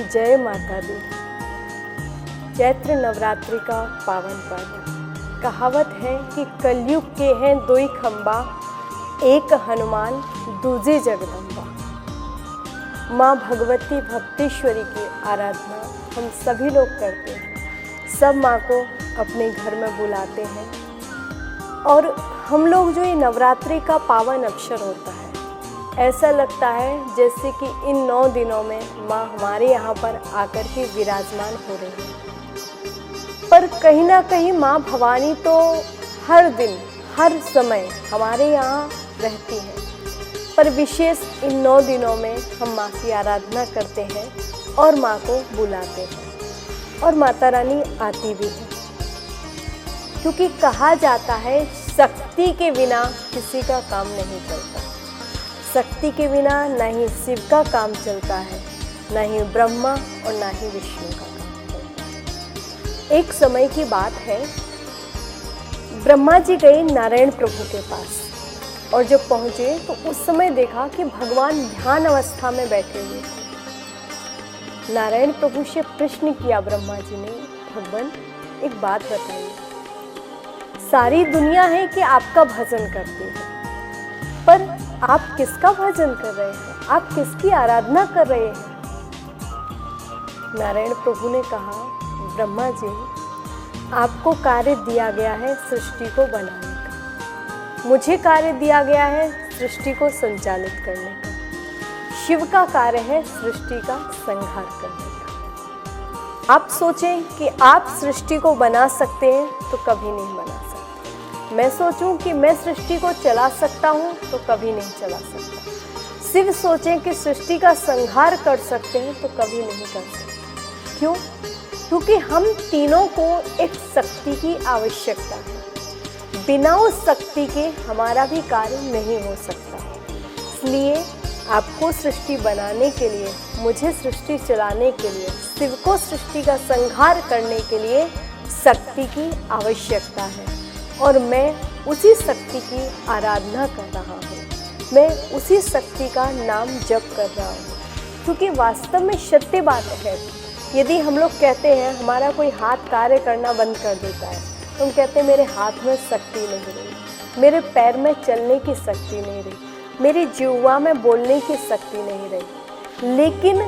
जय माता दी। चैत्र नवरात्रि का पावन पर्व। कहावत है कि कलयुग के हैं दोई खंबा, एक हनुमान दूजे जगदम्बा। माँ भगवती भक्तेश्वरी की आराधना हम सभी लोग करते हैं। सब माँ को अपने घर में बुलाते हैं और हम लोग जो ये नवरात्रि का पावन अवसर होता है, ऐसा लगता है जैसे कि इन 9 दिनों में माँ हमारे यहाँ पर आकर के विराजमान हो रही है। पर कहीं ना कहीं माँ भवानी तो हर दिन हर समय हमारे यहाँ रहती है, पर विशेष इन 9 दिनों में हम माँ की आराधना करते हैं और माँ को बुलाते हैं और माता रानी आती भी है। क्योंकि कहा जाता है शक्ति के बिना किसी का काम नहीं चलता। शक्ति के बिना न ही शिव का काम चलता है, न ही ब्रह्मा और न ही विष्णु का काम चलता है। एक समय की बात है, ब्रह्मा जी गए नारायण प्रभु के पास और जब पहुंचे तो उस समय देखा कि भगवान ध्यान अवस्था में बैठे हुए थे। नारायण प्रभु से प्रश्न किया ब्रह्मा जी ने, भगवान एक बात बताइए, सारी दुनिया है कि आपका भजन करती है, पर आप किसका भजन कर रहे हैं, आप किसकी आराधना कर रहे हैं? नारायण प्रभु ने कहा, ब्रह्मा जी आपको कार्य दिया गया है सृष्टि को बनाने का, मुझे कार्य दिया गया है सृष्टि को संचालित करने का। शिव का कार्य है सृष्टि का संहार करने का। आप सोचें कि आप सृष्टि को बना सकते हैं तो कभी नहीं बना सकते। मैं सोचूं कि मैं सृष्टि को चला सकता हूं तो कभी नहीं चला सकता। शिव सोचें कि सृष्टि का संहार कर सकते हैं तो कभी नहीं कर सकते। क्यों? क्योंकि हम तीनों को एक शक्ति की आवश्यकता है। बिना उस शक्ति के हमारा भी कार्य नहीं हो सकता। इसलिए आपको सृष्टि बनाने के लिए, मुझे सृष्टि चलाने के लिए, शिव को सृष्टि का संहार करने के लिए शक्ति की आवश्यकता है और मैं उसी शक्ति की आराधना कर रहा हूँ। मैं उसी शक्ति का नाम जप कर रहा हूँ। क्योंकि वास्तव में सत्य बात है, यदि हम लोग कहते हैं हमारा कोई हाथ कार्य करना बंद कर देता है, तो हम कहते हैं मेरे हाथ में शक्ति नहीं रही, मेरे पैर में चलने की शक्ति नहीं रही, मेरी जिह्वा में बोलने की शक्ति नहीं रही। लेकिन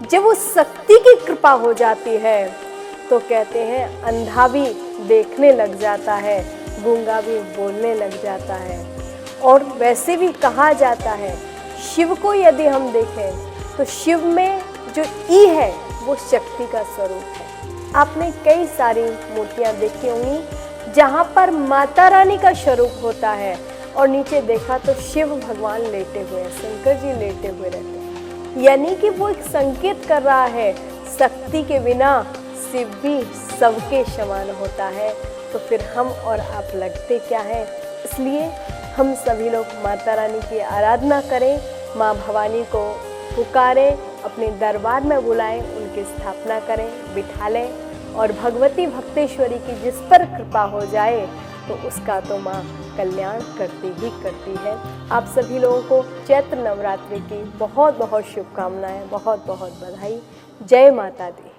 जब उस शक्ति की कृपा हो जाती है तो कहते हैं अंधा भी देखने लग जाता है, गूंगा भी बोलने लग जाता है। और वैसे भी कहा जाता है, शिव को यदि हम देखें तो शिव में जो ई है वो शक्ति का स्वरूप है। आपने कई सारी मूर्तियां देखी होंगी जहां पर माता रानी का स्वरूप होता है और नीचे देखा तो शिव भगवान लेटे हुए हैं, शंकर जी लेटे हुए रहते हैं। यानी कि वो एक संकेत कर रहा है, शक्ति के बिना शिव भी सबके समान होता है। तो फिर हम और आप लगते क्या हैं? इसलिए हम सभी लोग माता रानी की आराधना करें, माँ भवानी को पुकारें, अपने दरबार में बुलाएं, उनकी स्थापना करें, बिठा लें और भगवती भक्तेश्वरी की जिस पर कृपा हो जाए तो उसका तो माँ कल्याण करती ही करती है। आप सभी लोगों को चैत्र नवरात्रि की बहुत बहुत शुभकामनाएं, बहुत बहुत बधाई। जय माता दी।